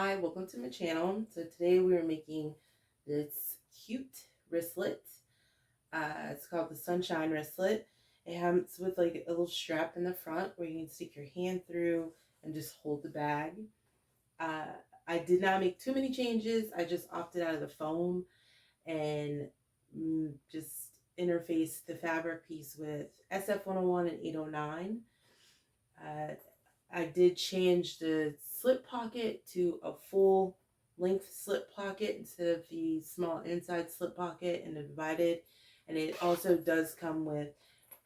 Hi, welcome to my channel. So today we are making this cute wristlet. It's called the Sunshine Wristlet. It comes with like a little strap in the front where you can stick your hand through and just hold the bag. Uh, I did not make too many changes. I just opted out of the foam and just interfaced the fabric piece with SF101 and 809. I did change the slip pocket to a full length slip pocket instead of the small inside slip pocket and divided. And it also does come with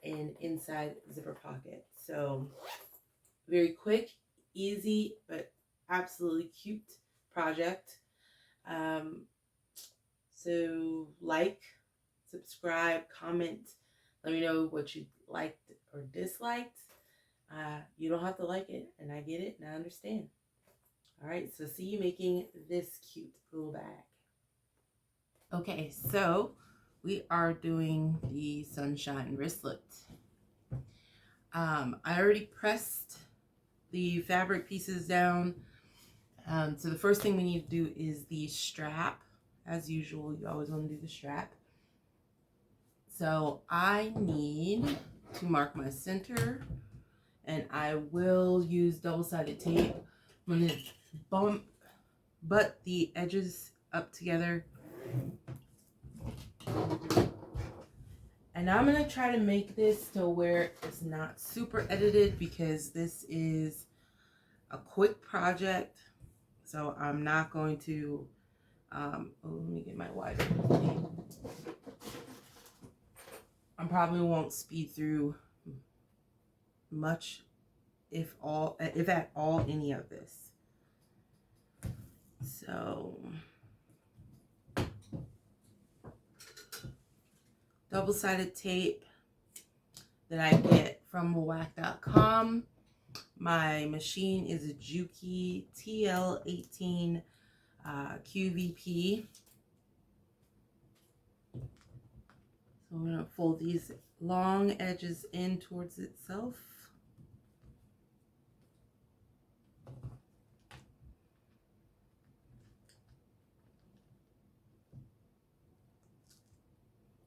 an inside zipper pocket. So very quick, easy, but absolutely cute project. So like, subscribe, comment, let me know what you liked or disliked. You don't have to like it, and I get it, and I understand. All right, so see you making this cute little bag. Okay, so we are doing the Sunshine Wristlet. I already pressed the fabric pieces down. So the first thing we need to do is the strap. As usual, you always want to do the strap. So I need to mark my center, and I will use double-sided tape. I'm going to butt the edges up together. And I'm going to try to make this to where it's not super edited, because this is a quick project. So I'm not going to, let me get my wider. I probably won't speed through much, if at all, any of this. So double-sided tape that I get from whack.com. My machine is a Juki TL18 QVP. So I'm going to fold these long edges in towards itself.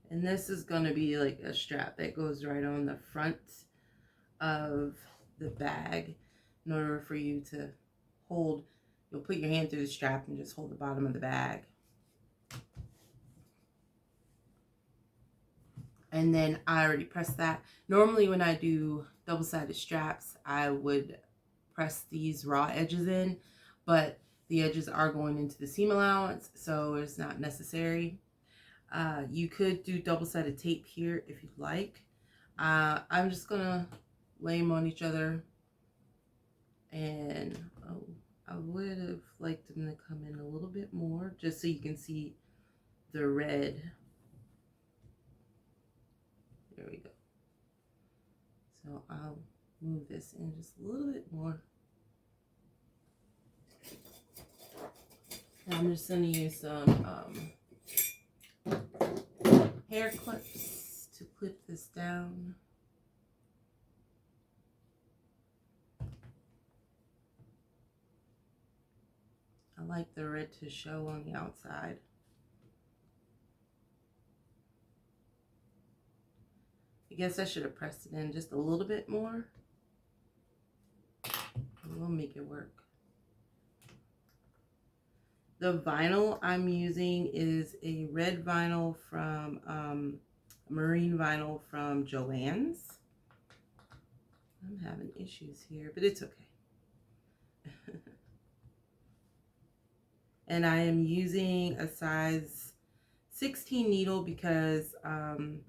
And this is going to be like a strap that goes right on the front of the bag in order for you to hold. You'll put your hand through the strap and just hold the bottom of the bag. And then I already pressed that. Normally when I do double-sided straps, I would press these raw edges in, but the edges are going into the seam allowance, so it's not necessary. You could do double-sided tape here if you'd like. I'm just gonna lay them on each other, and I would have liked them to come in a little bit more, just so you can see the red. There we go. So I'll move this in just a little bit more. And I'm just going to use some hair clips to clip this down. I like the red to show on the outside. I guess I should have pressed it in just a little bit more. We'll make it work. The vinyl I'm using is a red vinyl from marine vinyl from Joann's. I'm having issues here, but it's okay. And I am using a size 16 needle because I'm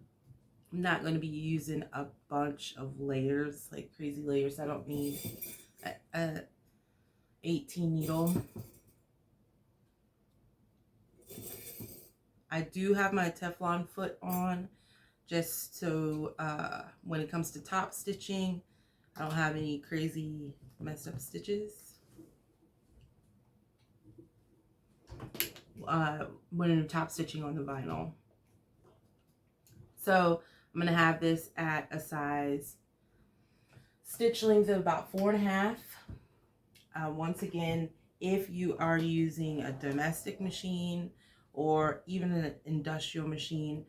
not going to be using a bunch of layers, like crazy layers. I don't need a 18 needle. I do have my Teflon foot on, just so when it comes to top stitching, I don't have any crazy messed up stitches. When I'm top stitching on the vinyl. So I'm going to have this at a size stitch length of about 4.5. Once again, if you are using a domestic machine or even an industrial machine,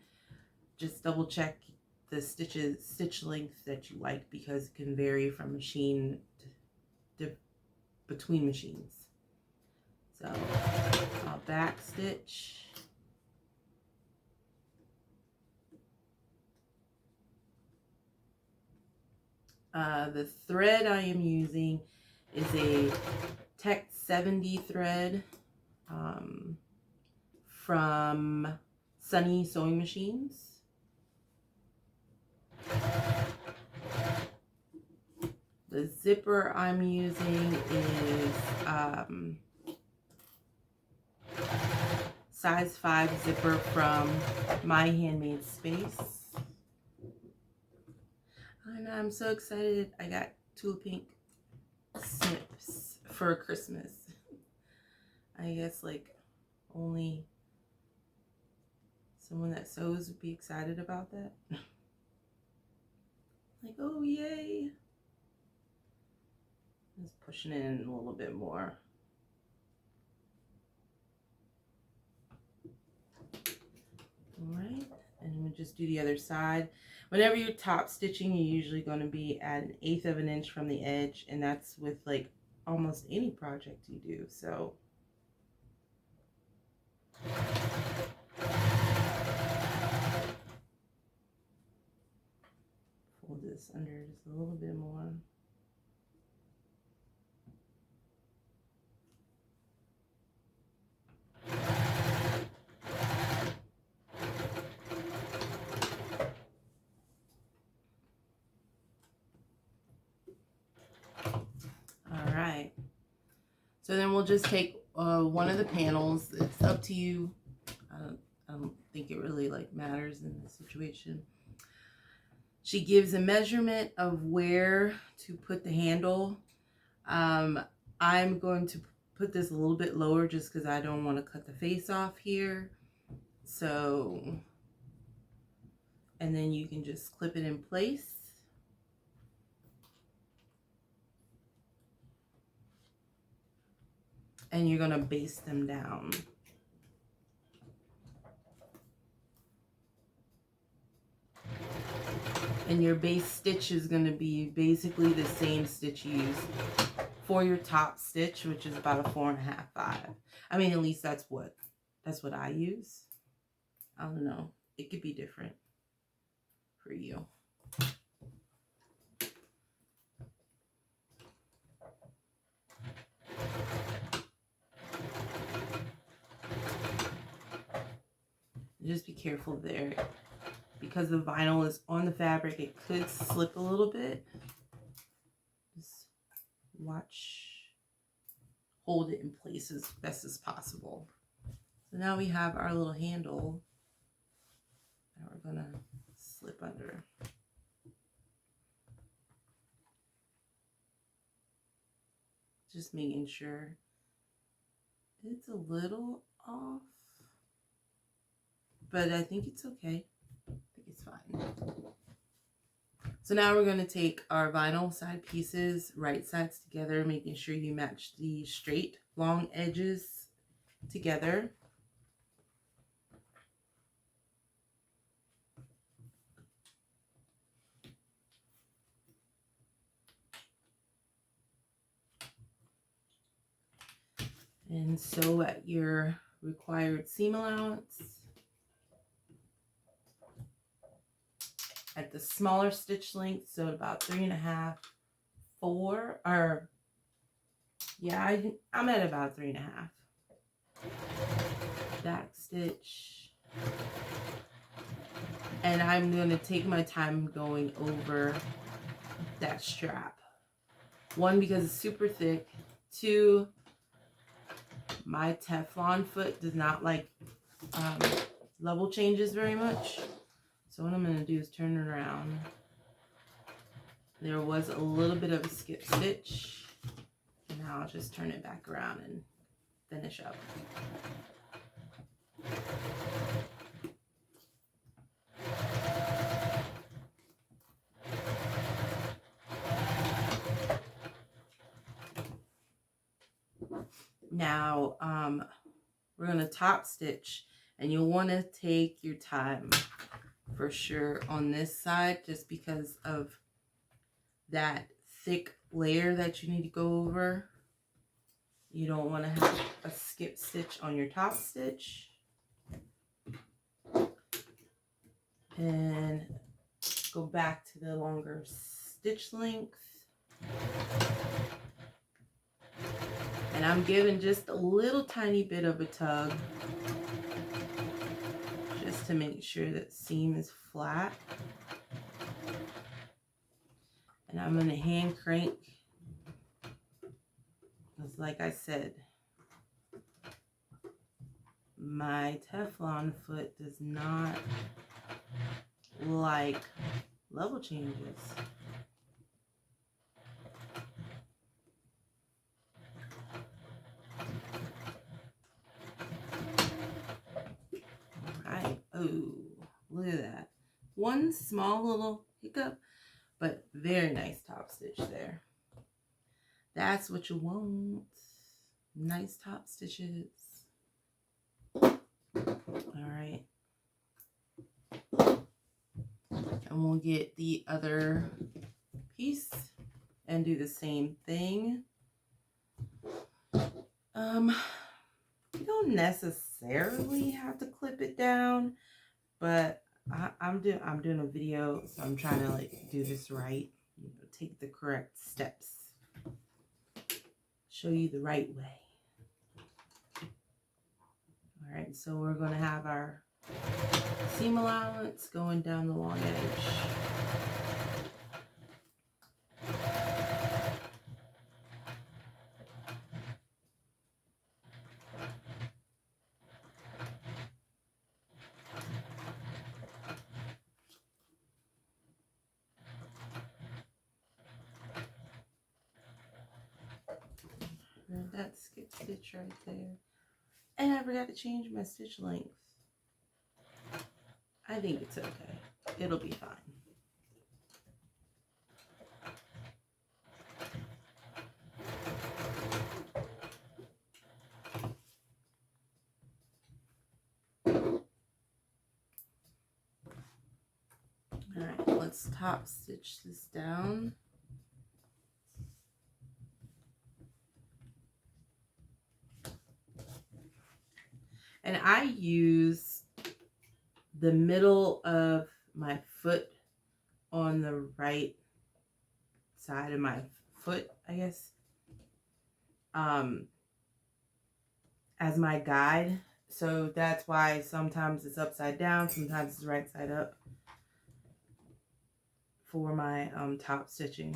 just double check the stitch length that you like, because it can vary from machine to between machines. So I'll back stitch. The thread I am using is a Tech 70 thread from Sunny Sewing Machines. The zipper I'm using is size 5 zipper from My Handmade Space. And I'm so excited. I got tulip pink snips for Christmas. I guess like only someone that sews would be excited about that. Like, oh yay. Just pushing it in a little bit more. All right, and we'll just do the other side. Whenever you're top stitching, you're usually going to be at 1/8 of an inch from the edge, and that's with like almost any project you do. So fold this under just a little bit more. All right, so then we'll just take one of the panels. It's up to you. I don't think it really like matters in this situation. She gives a measurement of where to put the handle. I'm going to put this a little bit lower just because I don't want to cut the face off here. So, and then you can just clip it in place. And you're going to baste them down. And your base stitch is going to be basically the same stitch you use for your top stitch, which is about a 4.5, 5. I mean, at least that's what I use. I don't know. It could be different for you. Just be careful there. Because the vinyl is on the fabric, it could slip a little bit. Just watch, hold it in place as best as possible. So now we have our little handle that we're gonna slip under. Just making sure it's a little off, but I think it's okay. It's fine. So now we're going to take our vinyl side pieces, right sides together, making sure you match the straight long edges together. And sew at your required seam allowance. At the smaller stitch length, so about 3.5, 4, or yeah, I'm at about 3.5. Back stitch, and I'm going to take my time going over that strap. 1, because it's super thick. 2, my Teflon foot does not like level changes very much. So what I'm going to do is turn it around. There was a little bit of a skip stitch. And now I'll just turn it back around and finish up. Now, we're going to top stitch, and you'll want to take your time for sure on this side, just because of that thick layer that you need to go over. You don't want to have a skip stitch on your top stitch. And go back to the longer stitch length. And I'm giving just a little tiny bit of a tug just to make sure that seam is flat. And I'm going to hand crank, because like I said, my Teflon foot does not like level changes. Alright, oh, look at that. One small little hiccup, but very nice top stitch there. That's what you want. Nice top stitches. Alright. And we'll get the other piece and do the same thing. You don't necessarily have to clip it down, but I'm doing a video, so I'm trying to like do this right. You know, take the correct steps. Show you the right way. All right, so we're going to have our seam allowance going down the long edge. And that skip stitch right there. And I forgot to change my stitch length. I think it's okay. It'll be fine. All right, let's top stitch this down. And I use the middle of my foot on the right side of my foot, I guess, as my guide. So that's why sometimes it's upside down, sometimes it's right side up for my top stitching.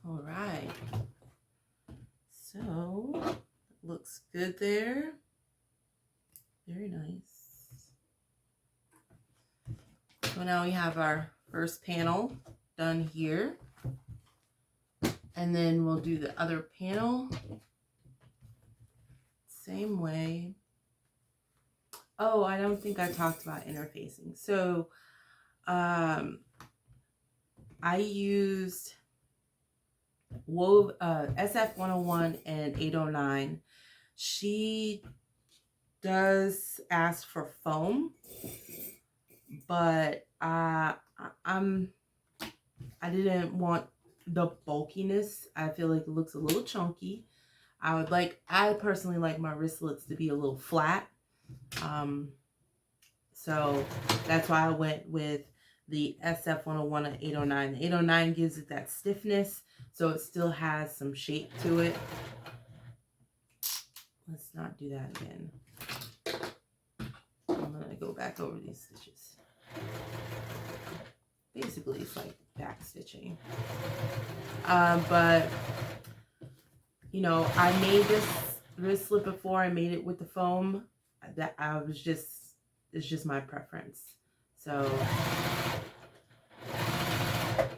All right, so looks good there. Very nice. So now we have our first panel done here, and then we'll do the other panel same way. Oh, I don't think I talked about interfacing. So I used Sf101 and 809. She does ask for foam, but I didn't want the bulkiness. I feel like it looks a little chunky. I personally like my wristlets to be a little flat. So that's why I went with the Sf101 and 809. The 809 gives it that stiffness, so it still has some shape to it. Let's not do that again. I'm gonna go back over these stitches. Basically, it's like back stitching. But you know, I made this wristlet before I made it with the foam. That it's just my preference. So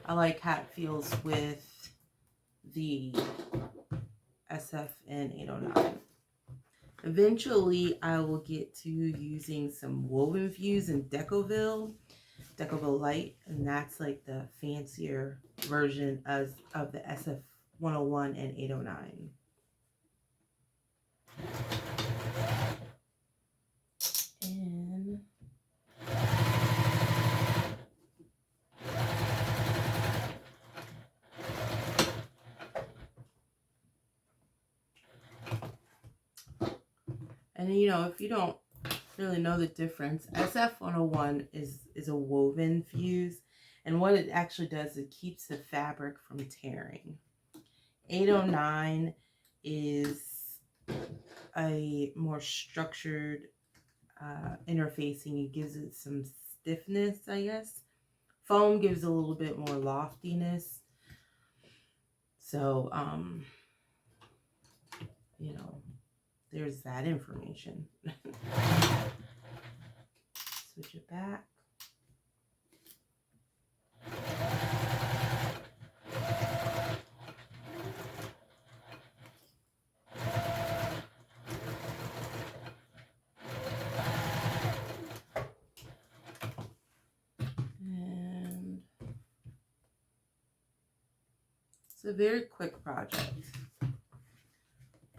I like how it feels with the Sf101. Eventually, I will get to using some woven fuse and Decoville Light, and that's like the fancier version of the SF101 and 809. And you know, if you don't really know the difference, SF101 is a woven fuse, and what it actually does, it keeps the fabric from tearing. 809 is a more structured interfacing. It gives it some stiffness, I guess. Foam gives a little bit more loftiness. So, you know, there's that information. Switch it back. And it's a very quick project.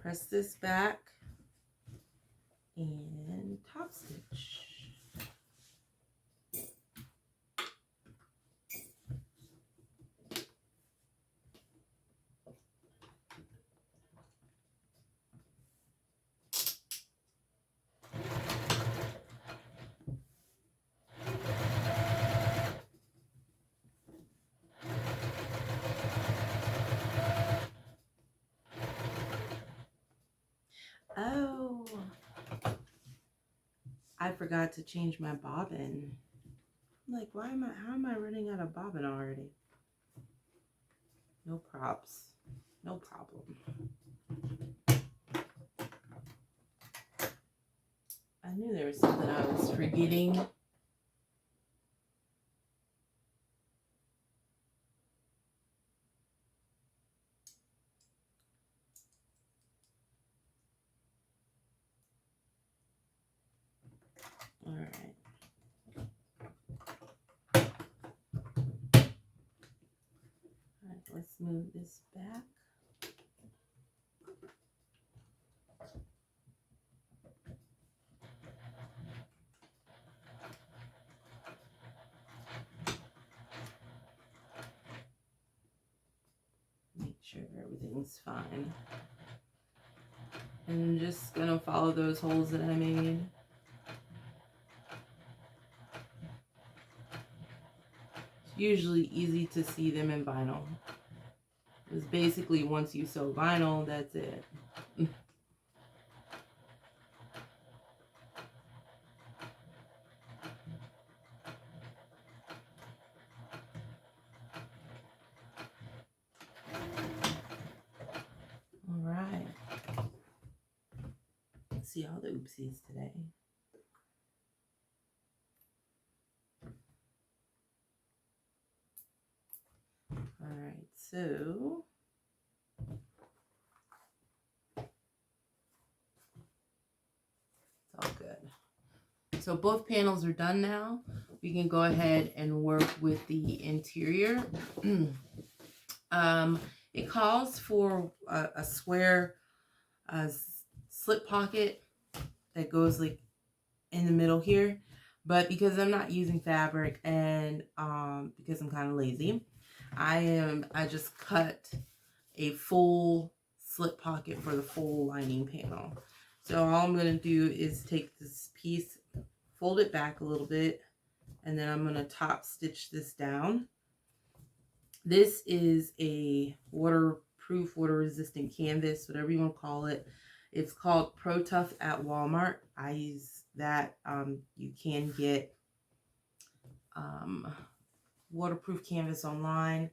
Press this back and top stitch. Oh, I forgot to change my bobbin. I'm like, how am I running out of bobbin already? No props. No problem. I knew there was something I was forgetting. All right. All right, let's move this back. Make sure everything's fine. And I'm just gonna follow those holes that I made. It's usually easy to see them in vinyl. Because basically once you sew vinyl, that's it. All right. Let's see all the oopsies today. All right, so it's all good. So both panels are done now. We can go ahead and work with the interior. It calls for a square slip pocket that goes like in the middle here, but because I'm not using fabric and because I'm kind of lazy, I just cut a full slip pocket for the full lining panel. So all I'm going to do is take this piece, fold it back a little bit, and then I'm going to top stitch this down. This is a waterproof, water resistant canvas, whatever you want to call it. It's called Pro Tuff at Walmart. I use that. You can get waterproof canvas online.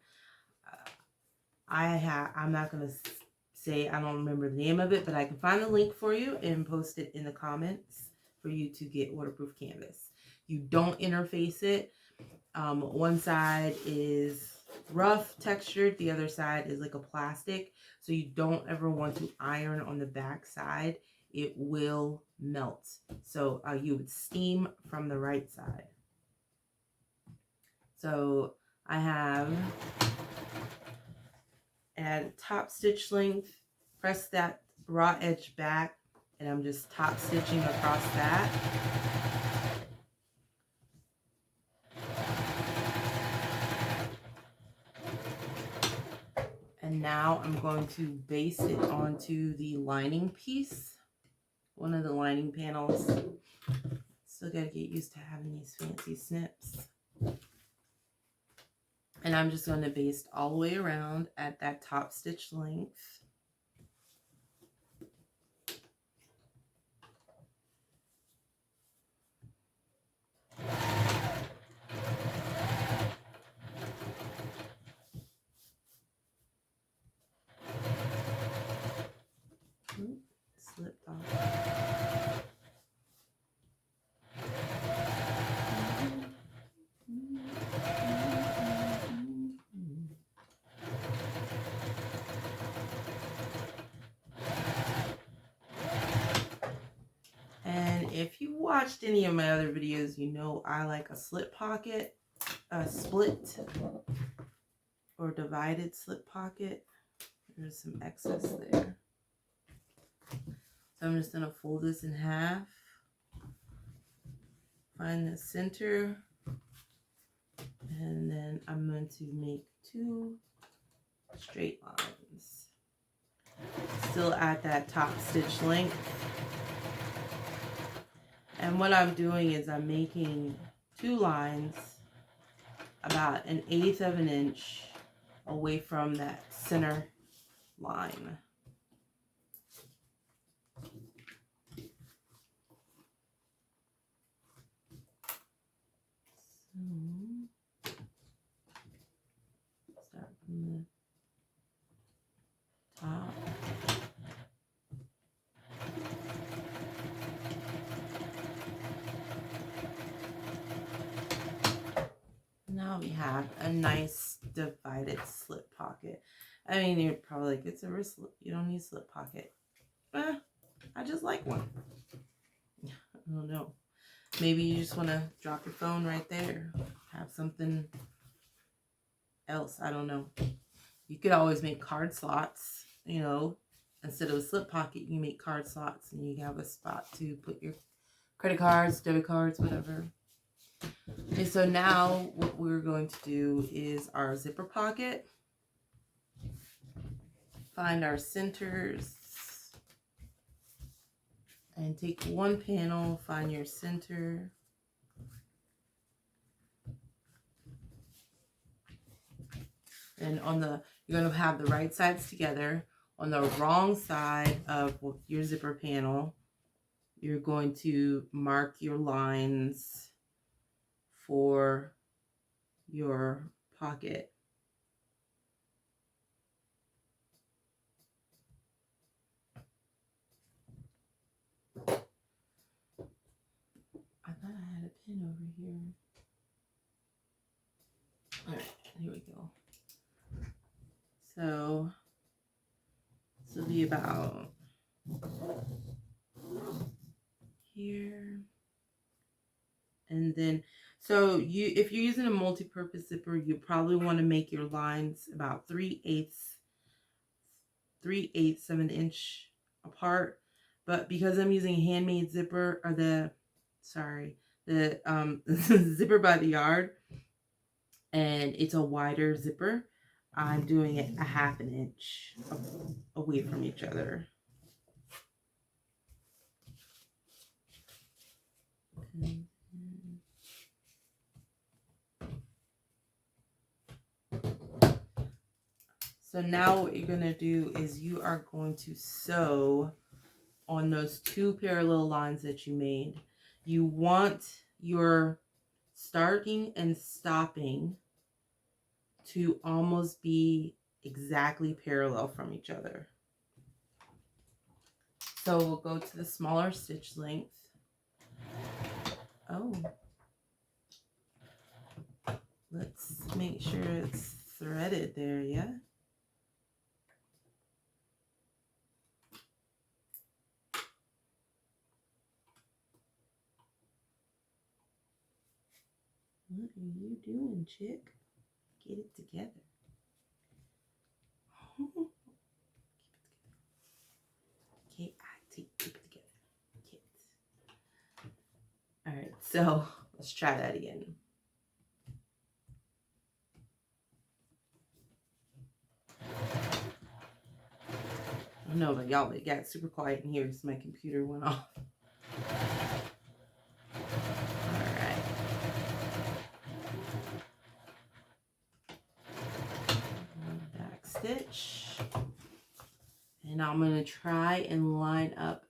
I'm not going to say I don't remember the name of it, but I can find the link for you and post it in the comments for you to get waterproof canvas. You don't interface it. One side is rough textured, the other side is like a plastic, so you don't ever want to iron on the back side. It will melt. So you would steam from the right side. So I have at top stitch length, press that raw edge back, and I'm just top stitching across that. And now I'm going to base it onto the lining piece, one of the lining panels. Still gotta get used to having these fancy snips. And I'm just going to baste all the way around at that top stitch length. Ooh, slipped off. And if you watched any of my other videos, you know I like a slip pocket, a split or divided slip pocket. There's some excess there. So I'm just going to fold this in half. Find the center. And then I'm going to make 2 straight lines. Still at that top stitch length. And what I'm doing is I'm making 2 lines about 1/8 of an inch away from that center line. So start from the top. Now we have a nice divided slip pocket. I mean, you're probably like, it's a wristlet. You don't need a slip pocket. I just like one. I don't know. Maybe you just want to drop your phone right there. Have something else. I don't know. You could always make card slots, you know. Instead of a slip pocket, you make card slots and you have a spot to put your credit cards, debit cards, whatever. Okay, so now what we're going to do is our zipper pocket. Find our centers and take one panel, find your center. And on the, you're going to have the right sides together. On the wrong side of your zipper panel, you're going to mark your lines for your pocket. I thought I had a pin over here. All right, here we go. So this will be about here. And then, so if you're using a multi-purpose zipper, you probably want to make your lines about 3/8 of an inch apart. But because I'm using a handmade zipper, or the zipper by the yard, and it's a wider zipper, I'm doing it 1/2 an inch away from each other. So now what you're going to do is you are going to sew on those 2 parallel lines that you made. You want your starting and stopping to almost be exactly parallel from each other. So we'll go to the smaller stitch length. Oh, let's make sure it's threaded there, yeah? What are you doing, chick? Get it together. K-I-T, keep it together. Kit. All right, so let's try that again. I don't know about y'all, but it got super quiet in here because my computer went off. Alright. Back stitch. And I'm going to try and line up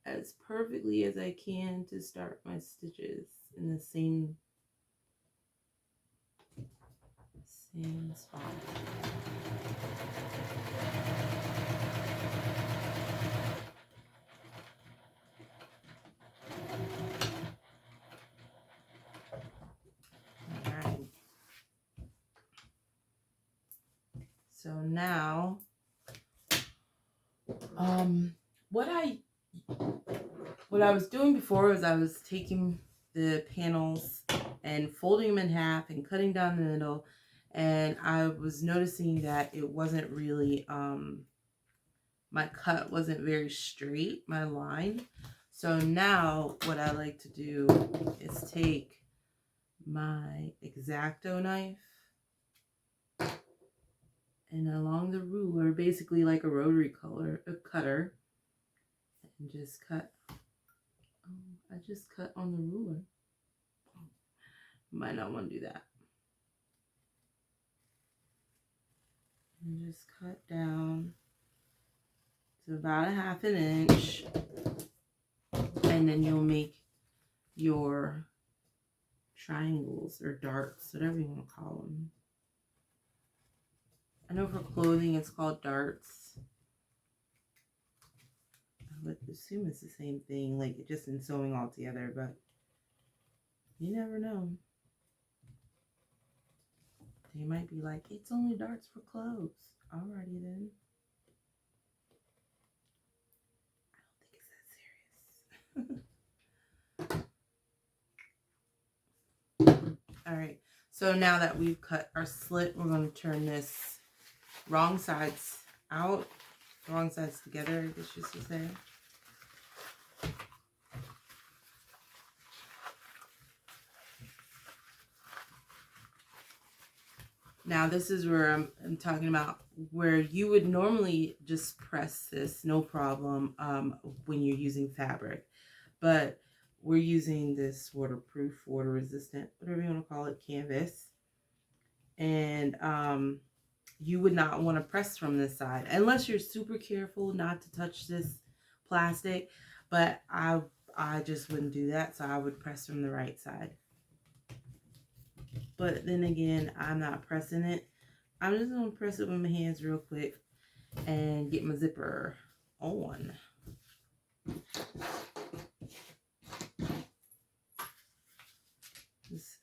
as perfectly as I can to start my stitches in the same spot. Alright. So now, what I was doing before was I was taking the panels and folding them in half and cutting down the middle, and I was noticing that it wasn't really, my cut wasn't very straight, my line. So now what I like to do is take my X-Acto knife and along the ruler, basically like a rotary cutter, and just cut. Oh, I just cut on the ruler. Might not want to do that. And just cut down to about 1/2 inch. And then you'll make your triangles or darts, whatever you want to call them. I know for clothing it's called darts. I would assume it's the same thing, like just in sewing all together, but you never know. They might be like, it's only darts for clothes. Alrighty then. I don't think it's that serious. Alright, so now that we've cut our slit, we're going to turn this wrong sides out, wrong sides together, I guess you should say. Now this is where I'm talking about where you would normally just press this, no problem, when you're using fabric. But we're using this waterproof, water resistant, whatever you want to call it, canvas. And you would not want to press from this side unless you're super careful not to touch this plastic. But I just wouldn't do that, so I would press from the right side. But then again, I'm not pressing it. I'm just going to press it with my hands real quick and get my zipper on. Just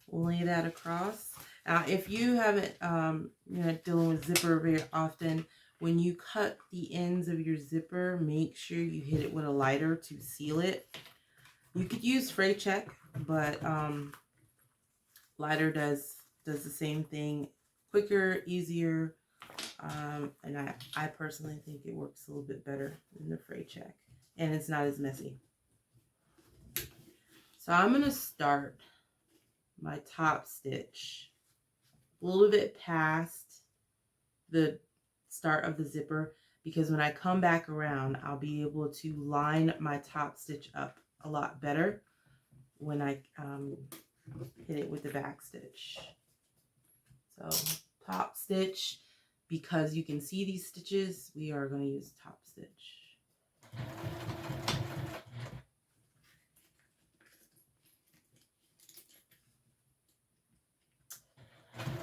lay that across. Now, if you haven't, you're not dealing with zipper very often, when you cut the ends of your zipper, make sure you hit it with a lighter to seal it. You could use fray check, but lighter does the same thing, quicker, easier, and I personally think it works a little bit better than the fray check, and it's not as messy. So I'm going to start my top stitch a little bit past the start of the zipper, because when I come back around, I'll be able to line my top stitch up a lot better when I hit it with the back stitch. So top stitch, because you can see these stitches, we are going to use top stitch.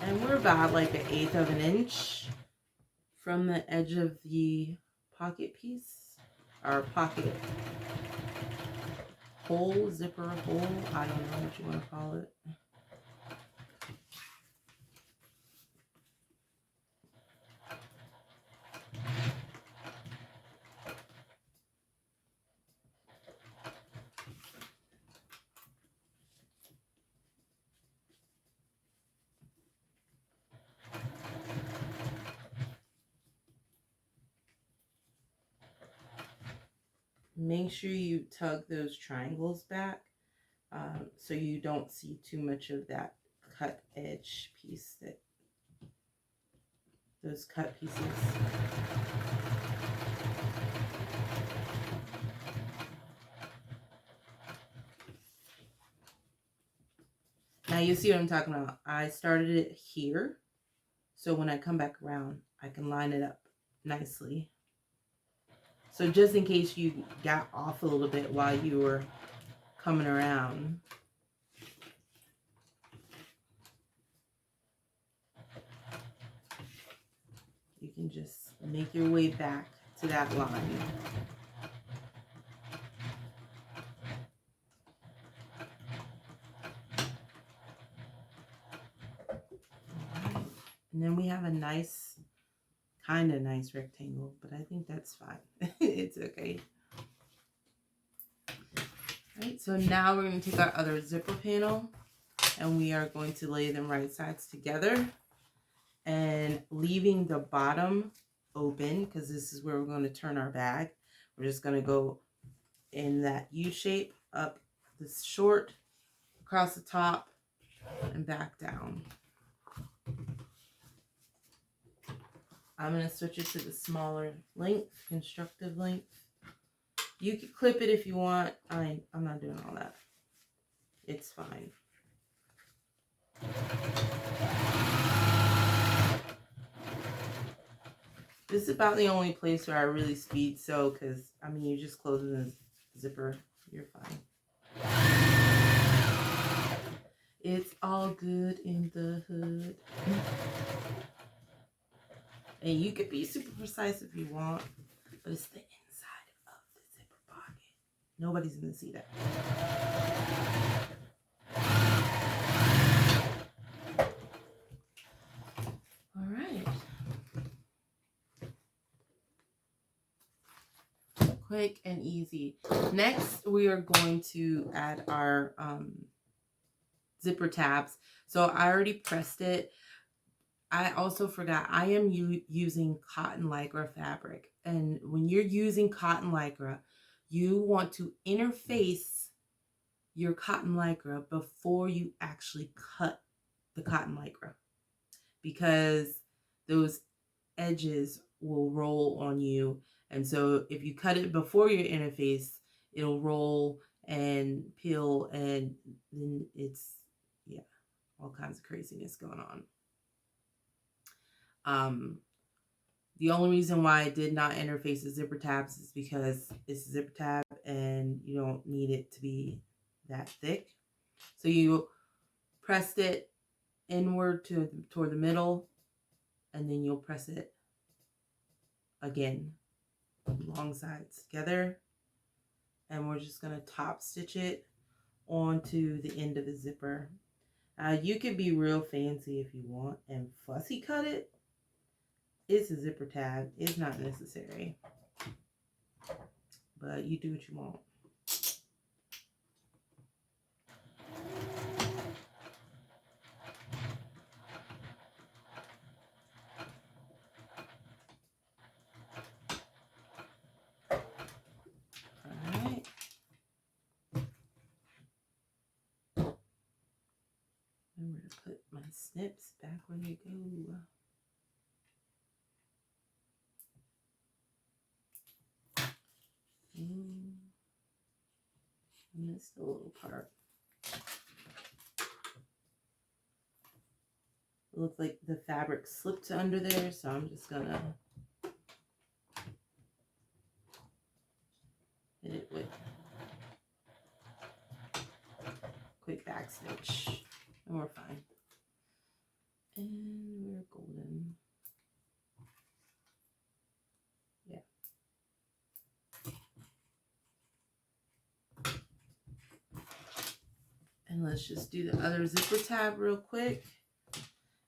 And we're about like 1/8 of an inch from the edge of the pocket piece, our pocket hole, zipper hole, I don't know what you want to call it. Make sure you tug those triangles back so you don't see too much of that cut edge piece, that those cut pieces. Now you see what I'm talking about. I started it here, so when I come back around, I can line it up nicely. So just in case you got off a little bit while you were coming around. You can just make your way back to that line. Right. And then we have a nice, kind of nice rectangle, but I think that's fine. It's okay. Right, so now we're going to take our other zipper panel and we are going to lay them right sides together and leaving the bottom open because this is where we're going to turn our bag. We're just going to go in that U shape up this short, across the top, and back down. I'm going to switch it to the smaller length, constructive length. You can clip it if you want. I'm not doing all that. It's fine. This is about the only place where I really speed sew because, I mean, you just close the zipper. You're fine. It's all good in the hood. And you could be super precise if you want, but it's the inside of the zipper pocket. Nobody's going to see that. All right. Quick and easy. Next, we are going to add our zipper tabs. So I already pressed it. I also forgot I am using cotton lycra fabric. And when you're using cotton lycra, you want to interface your cotton lycra before you actually cut the cotton lycra, because those edges will roll on you. And so if you cut it before your interface, it'll roll and peel, and then it's, yeah, all kinds of craziness going on. The only reason why I did not interface the zipper tabs is because it's a zipper tab and you don't need it to be that thick. So you pressed it inward toward the middle, and then you'll press it again, long sides together. And we're just going to top stitch it onto the end of the zipper. You can be real fancy if you want and fussy cut it. It's a zipper tab. It's not necessary. But you do what you want. Alright. I'm going to put my snips back where they go. I missed a little part. It looked like the fabric slipped under there, so I'm just gonna hit it with quick back stitch, and we're fine. And we're golden. Yeah. let's just do the other zipper tab real quick.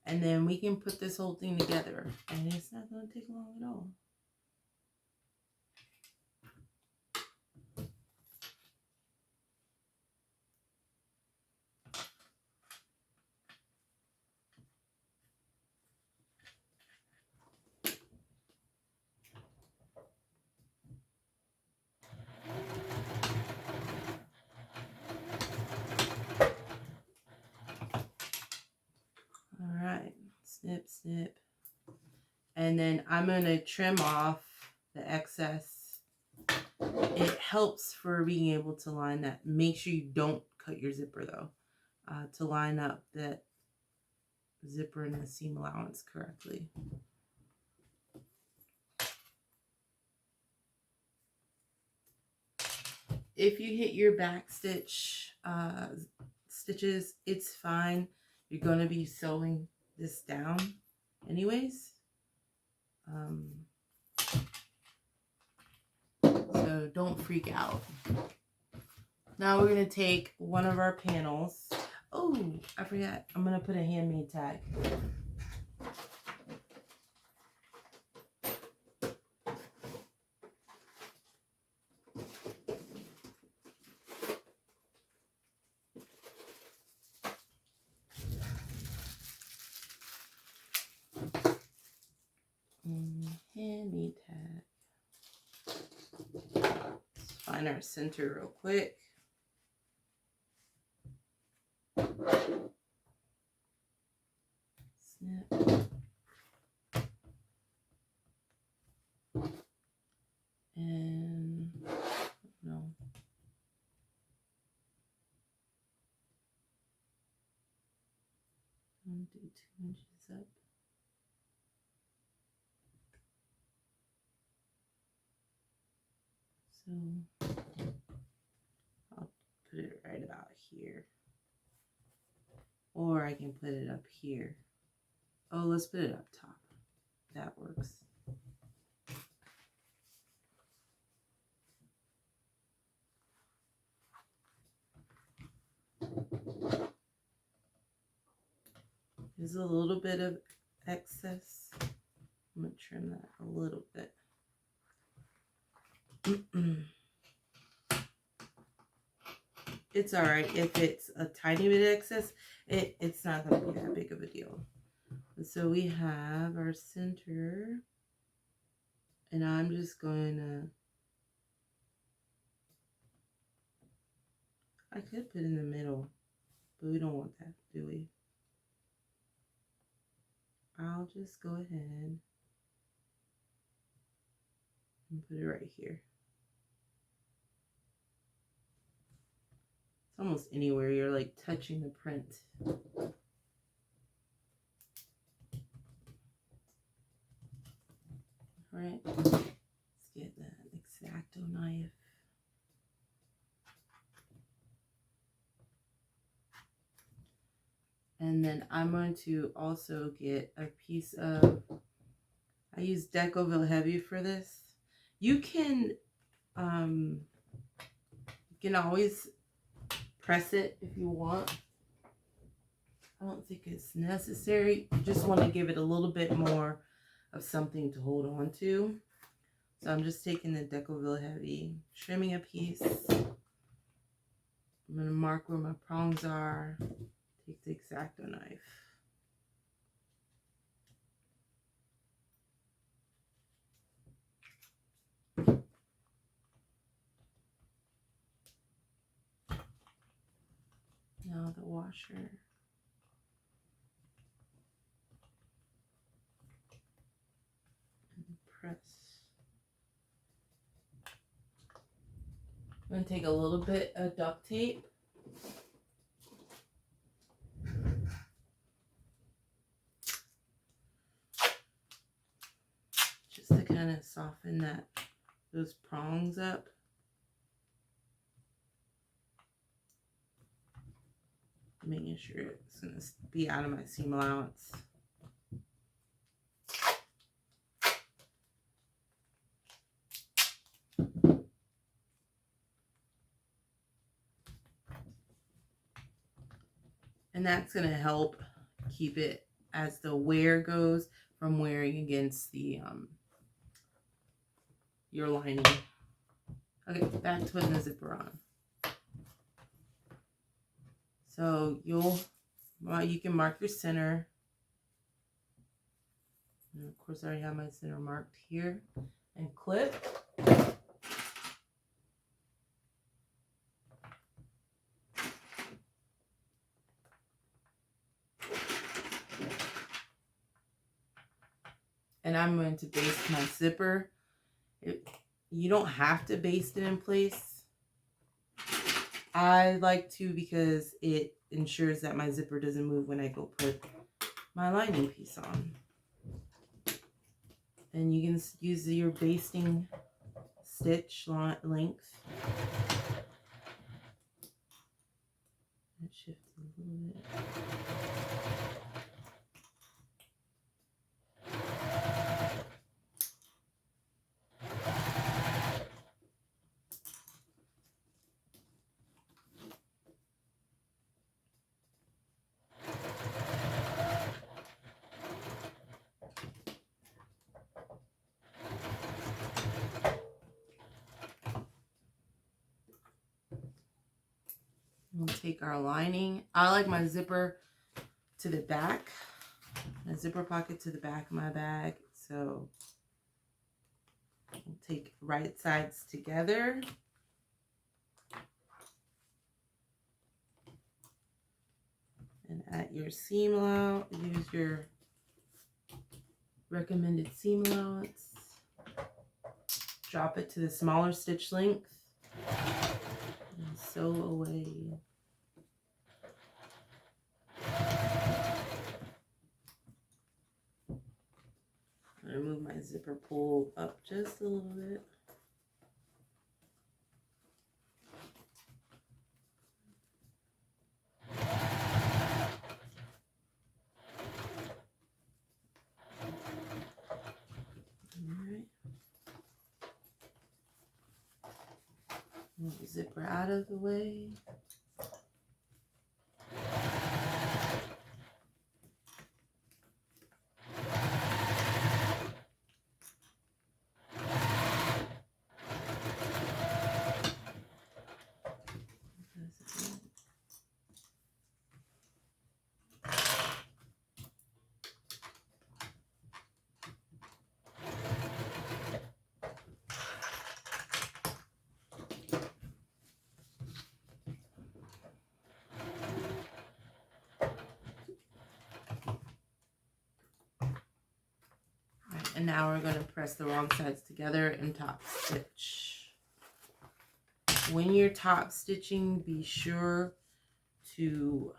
And then we can put this whole thing together. And it's not going to take long at all. Alright, snip, snip. And then I'm going to trim off the excess. It helps for being able to line that. Make sure you don't cut your zipper though, to line up that zipper and the seam allowance correctly. If you hit your back stitch stitches, it's fine. You're going to be sewing this down anyways. So don't freak out. Now we're going to take one of our panels. Oh, I forgot. I'm going to put a handmade tag. Handmade tag. Let's find our center real quick. Snip. And no. I'll do 2 inches up. So I'll put it right about here. Or I can put it up here. Oh, let's put it up top. That works. There's a little bit of excess. I'm going to trim that a little bit. It's all right if it's a tiny bit of excess. It's not going to be that big of a deal. And so we have our center, and I'm just going to, I could put in the middle, but we don't want that, do we? I'll just go ahead and put it right here. It's almost anywhere you're like touching the print. All right, let's get that X-Acto knife. And then I'm going to also get a piece of, I use Decoville Heavy for this. You can always press it if you want. I don't think it's necessary. You just want to give it a little bit more of something to hold on to. So I'm just taking the Decoville Heavy, trimming a piece. I'm going to mark where my prongs are. Take the X-Acto knife. Now the washer. And press. I'm going to take a little bit of duct tape. Just to kind of soften those prongs up. Making sure it's going to be out of my seam allowance. And that's going to help keep it, as the wear goes, from wearing against the your lining. Okay, back to putting the zipper on. So you can mark your center. And of course, I already have my center marked here. And clip. And I'm going to baste my zipper. You don't have to baste it in place. I like to because it ensures that my zipper doesn't move when I go put my lining piece on. And you can use your basting stitch length. That shifts a little bit. We'll take our lining. I like my zipper to the back, my zipper pocket to the back of my bag. So we'll take right sides together. And at your seam allowance, use your recommended seam allowance. Drop it to the smaller stitch length. And sew away. I'm going to move my zipper pull up just a little bit. Alright. Move the zipper out of the way. And now we're going to press the wrong sides together and top stitch. When you're top stitching, be sure to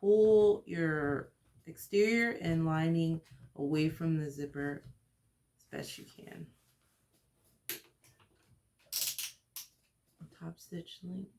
pull your exterior and lining away from the zipper as best you can. Top stitch length.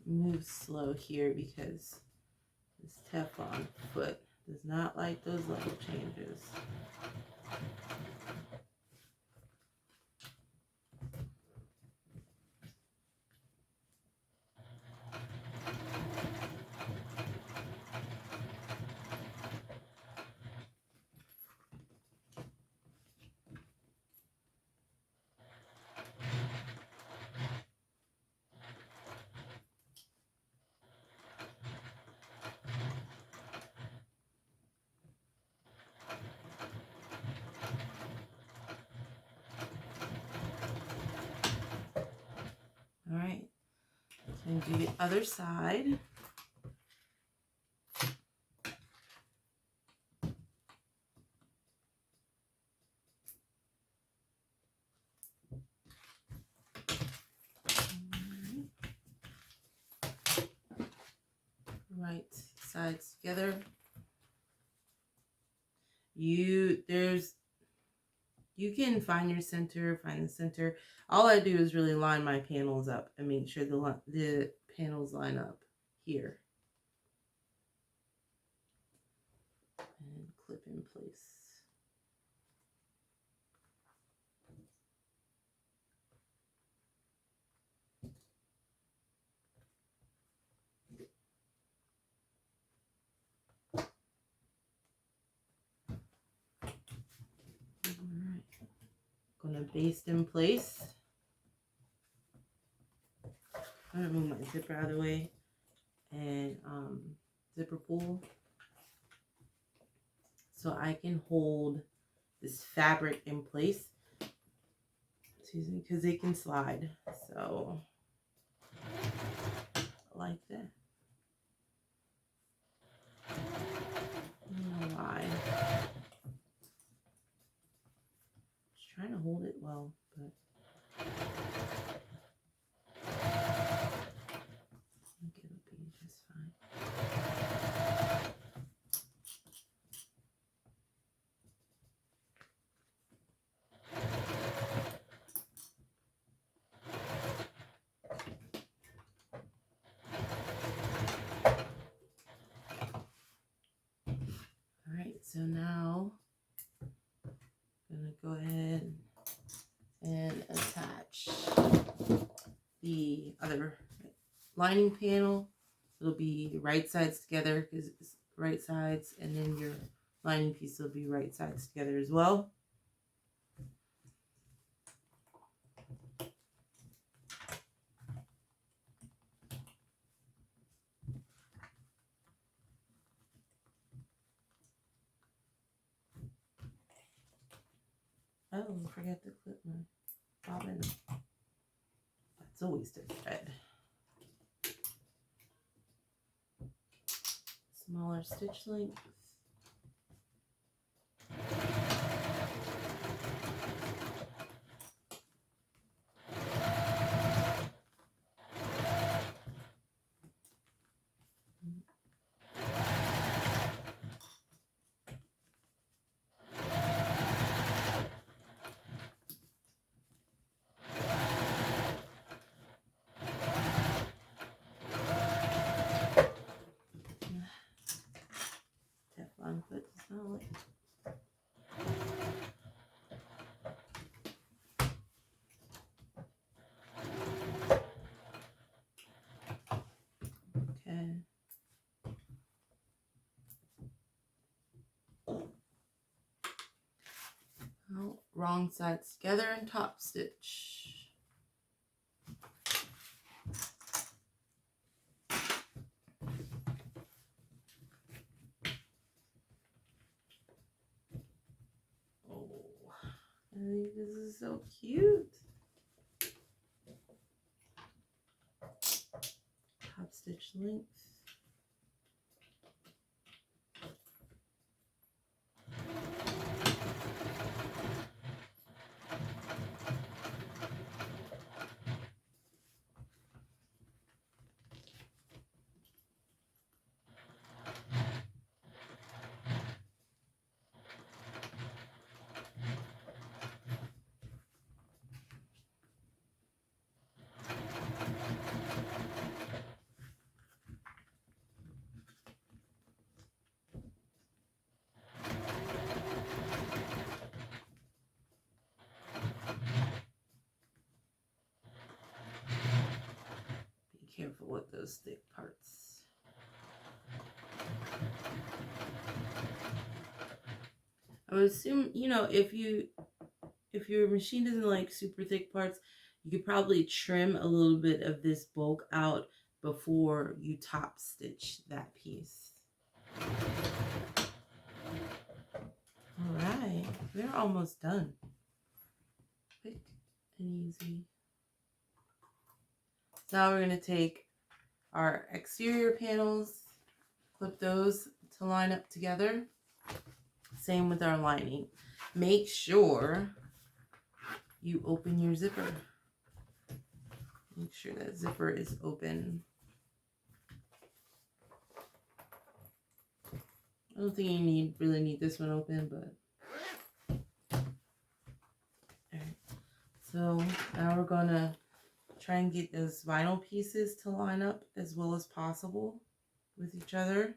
Move slow here because this Teflon foot does not like those level changes. All right, and do the other side. sides together. You can find your center, find the center. All I do is really line my panels up and make sure the panels line up here. And clip in place. Alright. Gonna baste in place. I'm gonna move my zipper out of the way and zipper pull so I can hold this fabric in place. Excuse me, because it can slide. So like that. I don't know why. Just trying to hold it well, but I think it'll be just fine. All right, so now I'm gonna go ahead and attach the other lining panel. It'll be right sides together because it's right sides, and then your lining piece will be right sides together as well. Oh, I forgot to clip my bobbin. That's a waste of thread. Smaller stitch length. Teflon foot does not like it. Okay. Oh, wrong sides together and top stitch. I think this is so cute. Top stitch length. Careful with those thick parts. I would assume, you know, if your machine doesn't like super thick parts, you could probably trim a little bit of this bulk out before you top stitch that piece. All right, we're almost done. Quick and easy. Now we're going to take our exterior panels, clip those to line up together. Same with our lining. Make sure you open your zipper. Make sure that zipper is open. I don't think you really need this one open, but alright. So now we're gonna try and get those vinyl pieces to line up as well as possible with each other.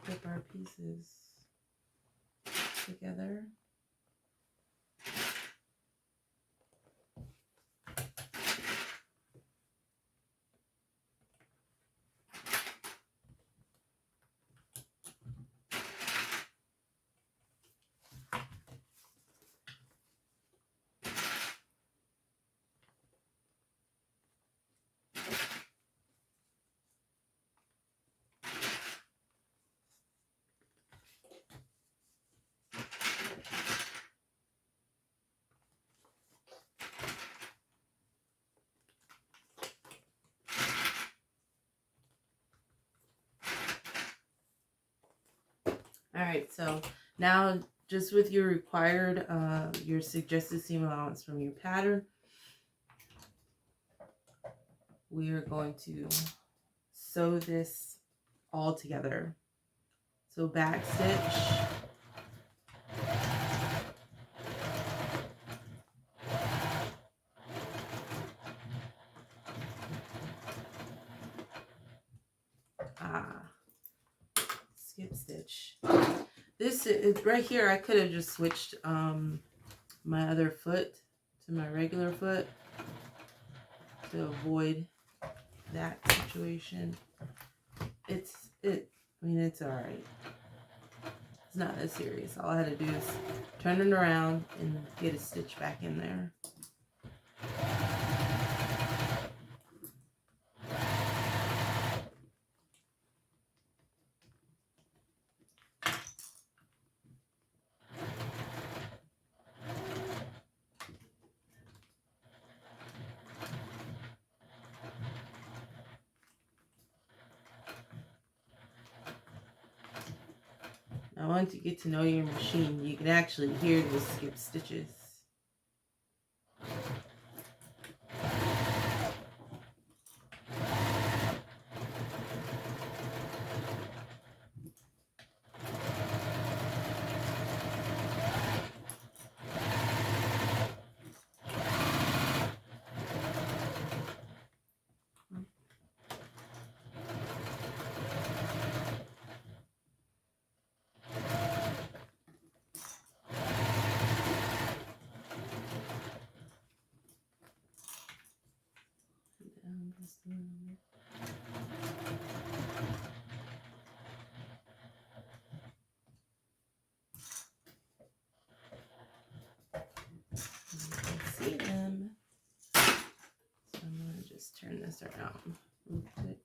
Clip our pieces together. Alright, so now just with your required, your suggested seam allowance from your pattern, we are going to sew this all together. So back stitch, skip stitch. This is right here. I could have just switched my other foot to my regular foot to avoid that situation. I mean, it's all right. It's not that serious. All I had to do is turn it around and get a stitch back in there. Now, once you get to know your machine, you can actually hear the skip stitches. See them. So I'm going to just turn this around real quick.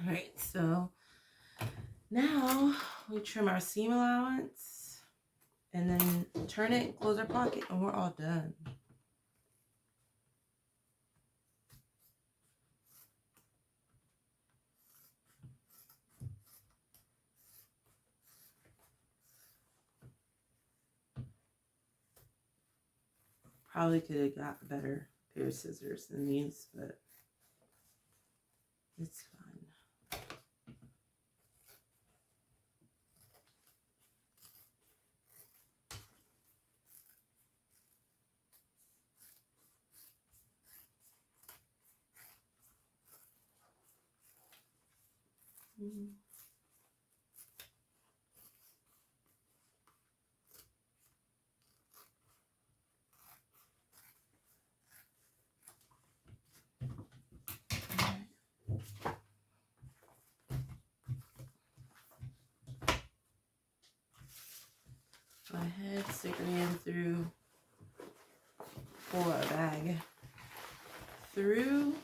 Alright, so now we trim our seam allowance and then turn it, close our pocket, and we're all done. Probably could have got a better pair of scissors than these, but it's fine. Go ahead, stick your hand through, pull our bag through.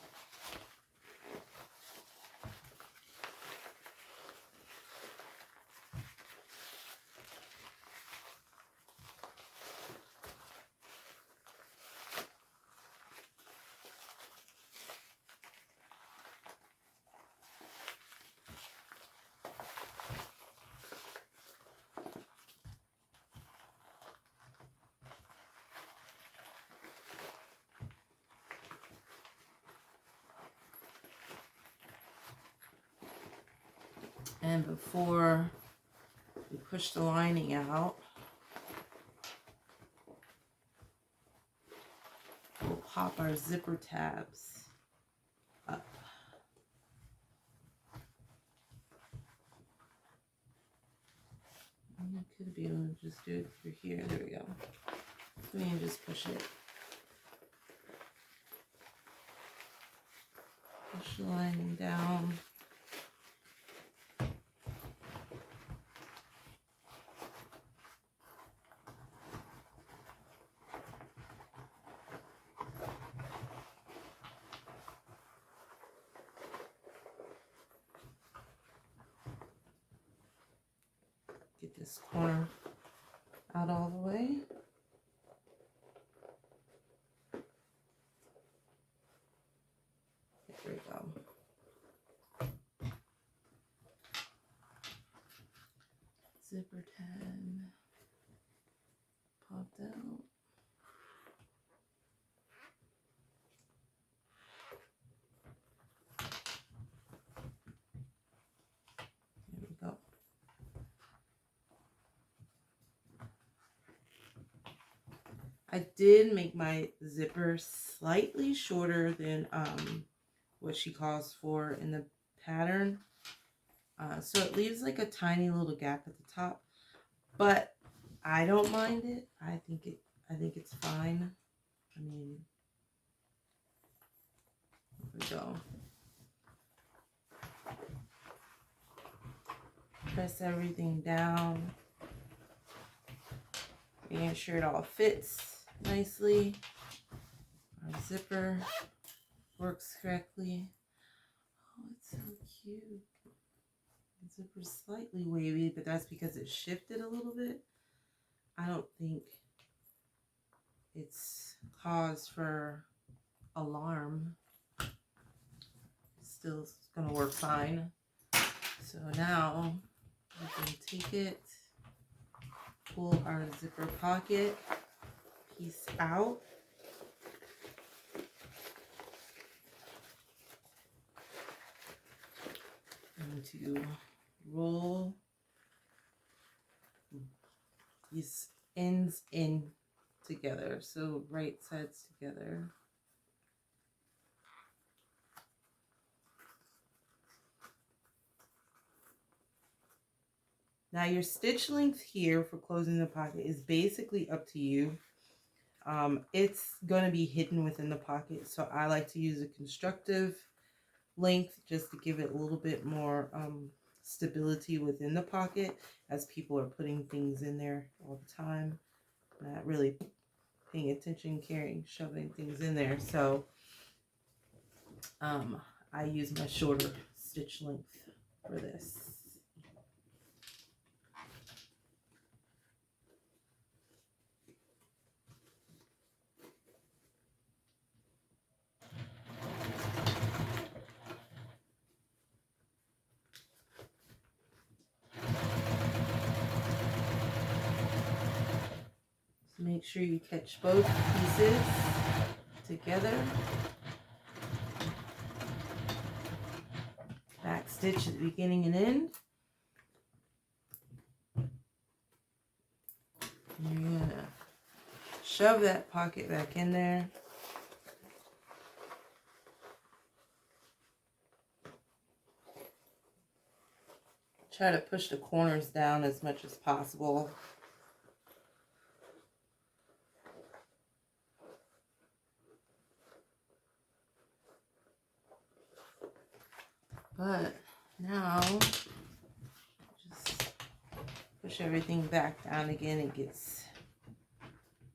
And before we push the lining out, we'll pop our zipper tabs up. And I could be able to just do it through here. There we go. We can just push it. Push the lining down. Get this corner out all the way. There we go. Zipper tab popped out. There we go. I did make my zipper slightly shorter than what she calls for in the pattern. So it leaves like a tiny little gap at the top, but I don't mind it. I think it's fine. I mean, here we go. Press everything down, making sure it all fits nicely. Our zipper works correctly. Oh, it's so cute. The zipper's slightly wavy, but that's because it shifted a little bit. I don't think it's cause for alarm. Still gonna work fine. So now we can take it, pull our zipper pocket piece out. And to roll these ends in together, so right sides together. Now your stitch length here for closing the pocket is basically up to you. It's going to be hidden within the pocket, so I like to use a constructive length just to give it a little bit more stability within the pocket, as people are putting things in there all the time, not really paying attention, shoving things in there. So I use my shorter stitch length for this. Make sure you catch both pieces together. Back stitch at the beginning and end. And you're going to shove that pocket back in there. Try to push the corners down as much as possible. But now, just push everything back down again. It gets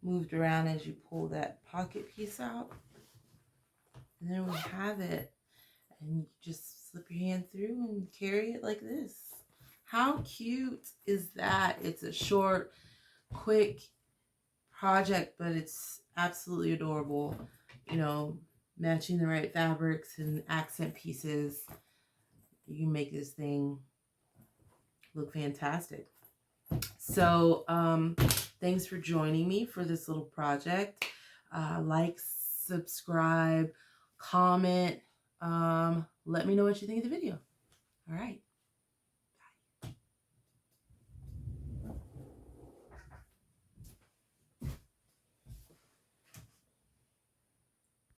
moved around as you pull that pocket piece out. And then we have it. And you just slip your hand through and carry it like this. How cute is that? It's a short, quick project, but it's absolutely adorable. You know, matching the right fabrics and accent pieces. You can make this thing look fantastic. So, thanks for joining me for this little project. Like, subscribe, comment. Let me know what you think of the video. All right.